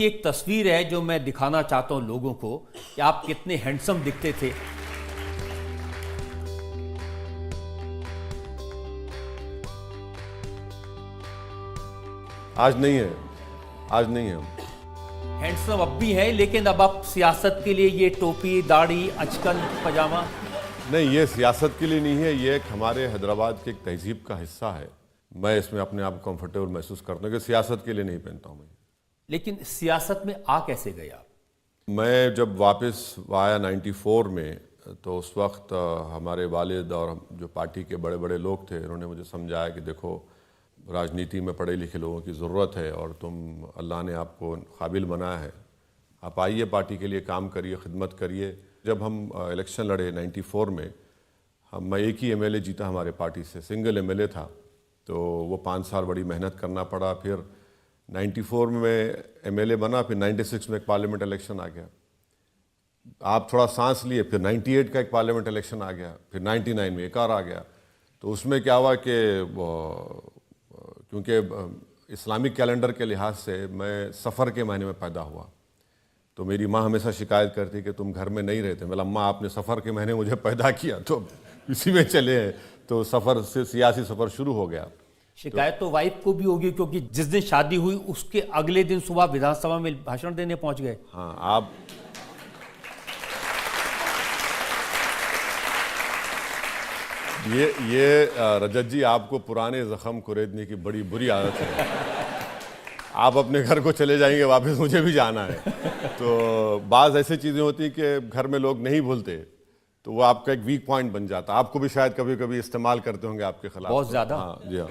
की एक तस्वीर है जो मैं दिखाना चाहता हूं लोगों को कि आप कितने हैंडसम दिखते थे। आज नहीं है, आज नहीं है। हैंडसम अब भी है, लेकिन अब आप सियासत के लिए ये टोपी, दाढ़ी, अचकन, पजामा। नहीं, ये सियासत के लिए नहीं है, ये एक हमारे हैदराबाद की एक तहजीब का हिस्सा है। मैं इसमें अपने आप को कंफर्टेबल महसूस करता हूँ कि सियासत के लिए नहीं पहनता हूँ मैं। लेकिन सियासत में आ कैसे गए आप? मैं जब वापस आया 94 में, तो उस वक्त हमारे वालिद और जो पार्टी के बड़े बड़े लोग थे, उन्होंने मुझे समझाया कि देखो, राजनीति में पढ़े लिखे लोगों की ज़रूरत है और तुम, अल्लाह ने आपको काबिल बनाया है, आप आइए पार्टी के लिए काम करिए, खिदमत करिए। जब हम इलेक्शन लड़े 94 में, मैं एक ही एमएलए जीता हमारे पार्टी से, सिंगल एमएलए था, तो वो 5 साल बड़ी मेहनत करना पड़ा। फिर 94 में एमएलए बना, फिर 96 में एक पार्लियामेंट इलेक्शन आ गया, आप थोड़ा सांस लिए, फिर 98 का एक पार्लियामेंट इलेक्शन आ गया, फिर 99 में एक और आ गया। तो उसमें क्या हुआ कि क्योंकि इस्लामिक कैलेंडर के लिहाज से मैं सफ़र के महीने में पैदा हुआ, तो मेरी माँ हमेशा शिकायत करती कि तुम घर में नहीं रहते। मतलब अम्मा, आपने सफ़र के महीने मुझे पैदा किया तो इसी में चले हैं, तो सफ़र से सियासी सफ़र शुरू हो गया। शिकायत तो वाइफ को भी होगी, क्योंकि जिस दिन शादी हुई उसके अगले दिन सुबह विधानसभा में भाषण देने पहुंच गए। हाँ, आप ये रजत जी, आपको पुराने ज़ख़म कुरेदने की बड़ी बुरी आदत है। आप अपने घर को चले जाएंगे वापस, मुझे भी जाना है। तो बाज़ ऐसी चीज़ें होती हैं कि घर में लोग नहीं भूलते, तो वो आपका एक वीक पॉइंट बन जाता है। आपको भी शायद कभी कभी इस्तेमाल करते होंगे आपके खिलाफ। बहुत ज़्यादा। हाँ जी, हाँ।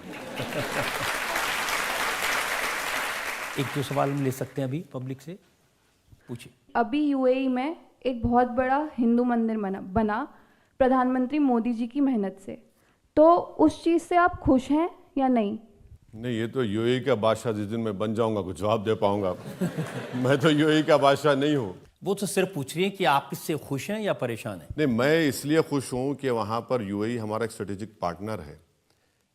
एक दो सवाल हम ले सकते हैं अभी पब्लिक से, पूछिए। अभी यूएई में एक बहुत बड़ा हिंदू मंदिर बना प्रधानमंत्री मोदी जी की मेहनत से, तो उस चीज़ से आप खुश हैं या नहीं? नहीं, ये तो यूएई का बादशाह जिस दिन मैं बन जाऊंगा कुछ जवाब दे पाऊंगा। मैं तो यूएई का बादशाह नहीं हूँ। वो तो सिर्फ पूछ रही है कि आप इससे खुश हैं या परेशान हैं? नहीं, मैं इसलिए खुश हूँ कि वहाँ पर यूएई हमारा एक स्ट्रेटेजिक पार्टनर है।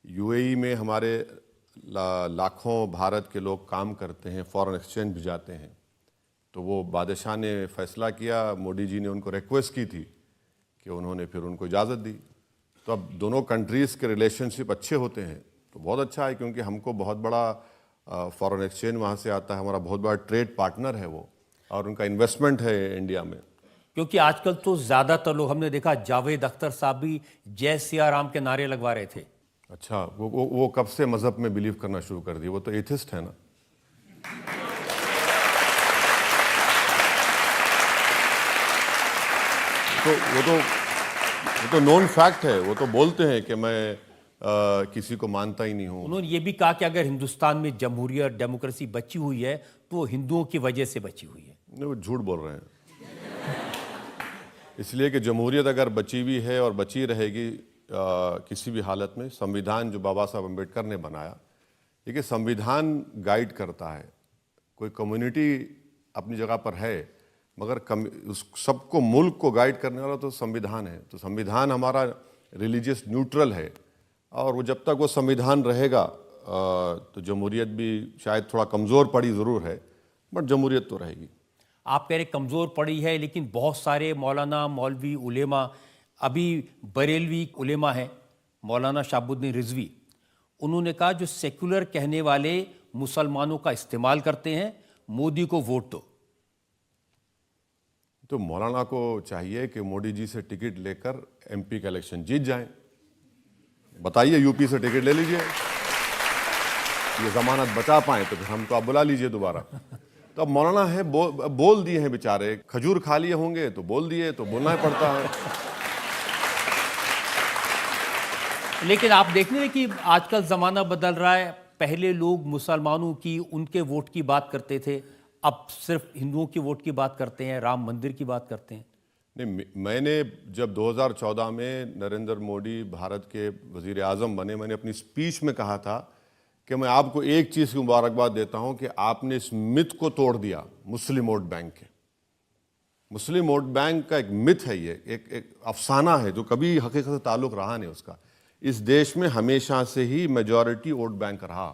यूएई में हमारे लाखों भारत के लोग काम करते हैं, फॉरेन एक्सचेंज भी जाते हैं। तो वो बादशाह ने फैसला किया, मोदी जी ने उनको रिक्वेस्ट की थी कि उन्होंने फिर उनको इजाज़त दी। तो अब दोनों कंट्रीज़ के रिलेशनशिप अच्छे होते हैं, तो बहुत अच्छा है, क्योंकि हमको बहुत बड़ा फॉरेन एक्सचेंज वहाँ से आता है, हमारा बहुत बड़ा ट्रेड पार्टनर है वो, और उनका इन्वेस्टमेंट है इंडिया में। क्योंकि आजकल तो ज़्यादातर लोग, हमने देखा जावेद अख्तर साहब भी जय सिया राम के नारे लगवा रहे थे। अच्छा, वो कब से मज़हब में बिलीव करना शुरू कर दिए? वो तो एथिस्ट है ना। तो वो तो नोन फैक्ट है, वो तो बोलते हैं कि मैं किसी को मानता ही नहीं हूँ। उन्होंने ये भी कहा कि अगर हिंदुस्तान में जमहूरियत, डेमोक्रेसी बची हुई है तो हिंदुओं की वजह से बची हुई है। नहीं, वो झूठ बोल रहे हैं। इसलिए कि जमहूरियत अगर बची हुई है और बची रहेगी किसी भी हालत में, संविधान जो बाबा साहब अम्बेडकर ने बनाया, देखिए संविधान गाइड करता है। कोई कम्युनिटी अपनी जगह पर है, मगर उस सबको, मुल्क को गाइड करने वाला तो संविधान है। तो संविधान हमारा रिलीजियस न्यूट्रल है, और वो जब तक वो संविधान रहेगा तो जमहूरियत भी शायद थोड़ा कमज़ोर पड़ी ज़रूर है, बट जमहूरियत तो रहेगी। आप कह रहे कमज़ोर पड़ी है, लेकिन बहुत सारे मौलाना, मौलवी, उलेमा, अभी बरेलवी उलेमा हैं, मौलाना शाहबुद्दीन रिजवी, उन्होंने कहा जो सेक्युलर कहने वाले मुसलमानों का इस्तेमाल करते हैं, मोदी को वोट दो। तो मौलाना को चाहिए कि मोदी जी से टिकट लेकर एमपी का इलेक्शन जीत जाएं। बताइए, यूपी से टिकट ले लीजिए, ये जमानत बचा पाए तो फिर हमको आप बुला लीजिए दोबारा। तो अब मौलाना है, बोल दिए हैं बेचारे, खजूर खा लिए होंगे तो बोल दिए, तो बोलना ही पड़ता है। लेकिन आप देख रहे हैं कि आजकल ज़माना बदल रहा है। पहले लोग मुसलमानों की, उनके वोट की बात करते थे, अब सिर्फ हिंदुओं की वोट की बात करते हैं, राम मंदिर की बात करते हैं। नहीं, मैंने जब 2014 में नरेंद्र मोदी भारत के वज़ीर आज़म बने, मैंने अपनी स्पीच में कहा था कि मैं आपको एक चीज़ की मुबारकबाद देता हूं कि आपने इस मिथ को तोड़ दिया, मुस्लिम वोट बैंक के। मुस्लिम वोट बैंक का एक मिथ है, ये एक अफसाना है जो कभी हकीकत से ताल्लुक़ रहा नहीं उसका। इस देश में हमेशा से ही मेजॉरिटी वोट बैंक रहा।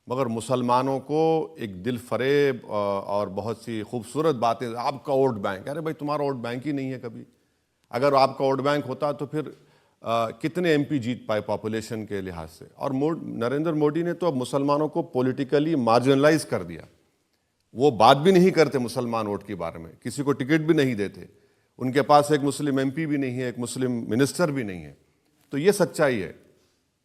मगर मुसलमानों को एक दिल फरेब और बहुत सी खूबसूरत बातें, आपका वोट बैंक, अरे भाई तुम्हारा वोट बैंक ही नहीं है कभी। अगर आपका वोट बैंक होता तो फिर कितने एमपी जीत पाए पॉपुलेशन के लिहाज से। और नरेंद्र मोदी ने तो अब मुसलमानों को पॉलिटिकली मार्जिनलाइज कर दिया। वो बात भी नहीं करते मुसलमान वोट के बारे में, किसी को टिकट भी नहीं देते, उनके पास एक मुस्लिम एमपी भी नहीं है, एक मुस्लिम मिनिस्टर भी नहीं है। तो ये सच्चाई है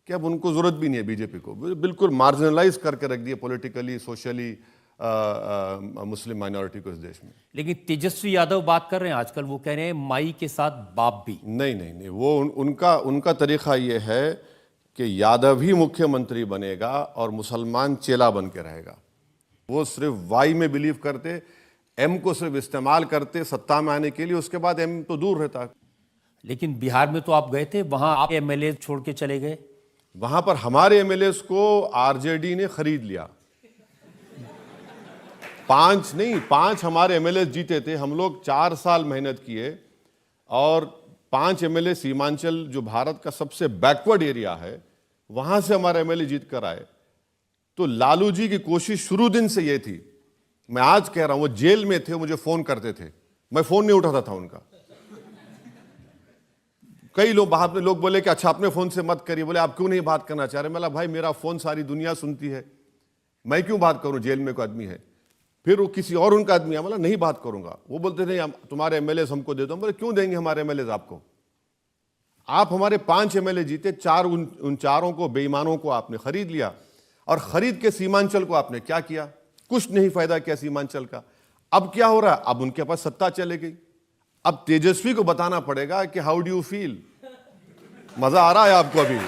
कि अब उनको ज़रूरत भी नहीं है बीजेपी को, बिल्कुल मार्जिनलाइज करके रख दिया पॉलिटिकली, सोशली मुस्लिम माइनॉरिटी को इस देश में। लेकिन तेजस्वी यादव बात कर रहे हैं आजकल, वो कह रहे हैं माई के साथ बाप भी। नहीं नहीं नहीं, वो उनका तरीका ये है कि यादव ही मुख्यमंत्री बनेगा और मुसलमान चेला बन के रहेगा। वो सिर्फ वाई में बिलीव करते, एम को सिर्फ इस्तेमाल करते सत्ता में आने के लिए, उसके बाद एम तो दूर रहता। लेकिन बिहार में तो आप गए थे, वहां आप एमएलए छोड़ के चले गए। वहां पर हमारे एमएलएस को आरजेडी ने खरीद लिया। 5 हमारे एमएलए जीते थे। हम लोग 4 साल मेहनत किए और 5 एमएलए सीमांचल, जो भारत का सबसे बैकवर्ड एरिया है, वहां से हमारे एमएलए जीत कर आए। तो लालू जी की कोशिश शुरू दिन से ये थी, मैं आज कह रहा हूं, वो जेल में थे, मुझे फोन करते थे, मैं फोन नहीं उठाता था उनका। कई लोग बाहर में लोग बोले कि अच्छा अपने फोन से मत करिए, बोले आप क्यों नहीं बात करना चाह रहे। मैं भाई मेरा फोन सारी दुनिया सुनती है, मैं क्यों बात करूं, जेल में कोई आदमी है। फिर वो किसी और उनका आदमी है, बोला नहीं बात करूंगा। वो बोलते थे तुम्हारे एमएलए हमको दे दो। बोले क्यों देंगे हमारे एमएलए आपको, आप हमारे 5 एमएलए जीते, उन चारों को बेईमानों को आपने खरीद लिया। और खरीद के सीमांचल को आपने क्या किया, कुछ नहीं फायदा किया सीमांचल का। अब क्या हो रहा है, अब उनके पास सत्ता चले गई। अब तेजस्वी को बताना पड़ेगा कि हाउ डू यू फील, मजा आ रहा है आपको अभी।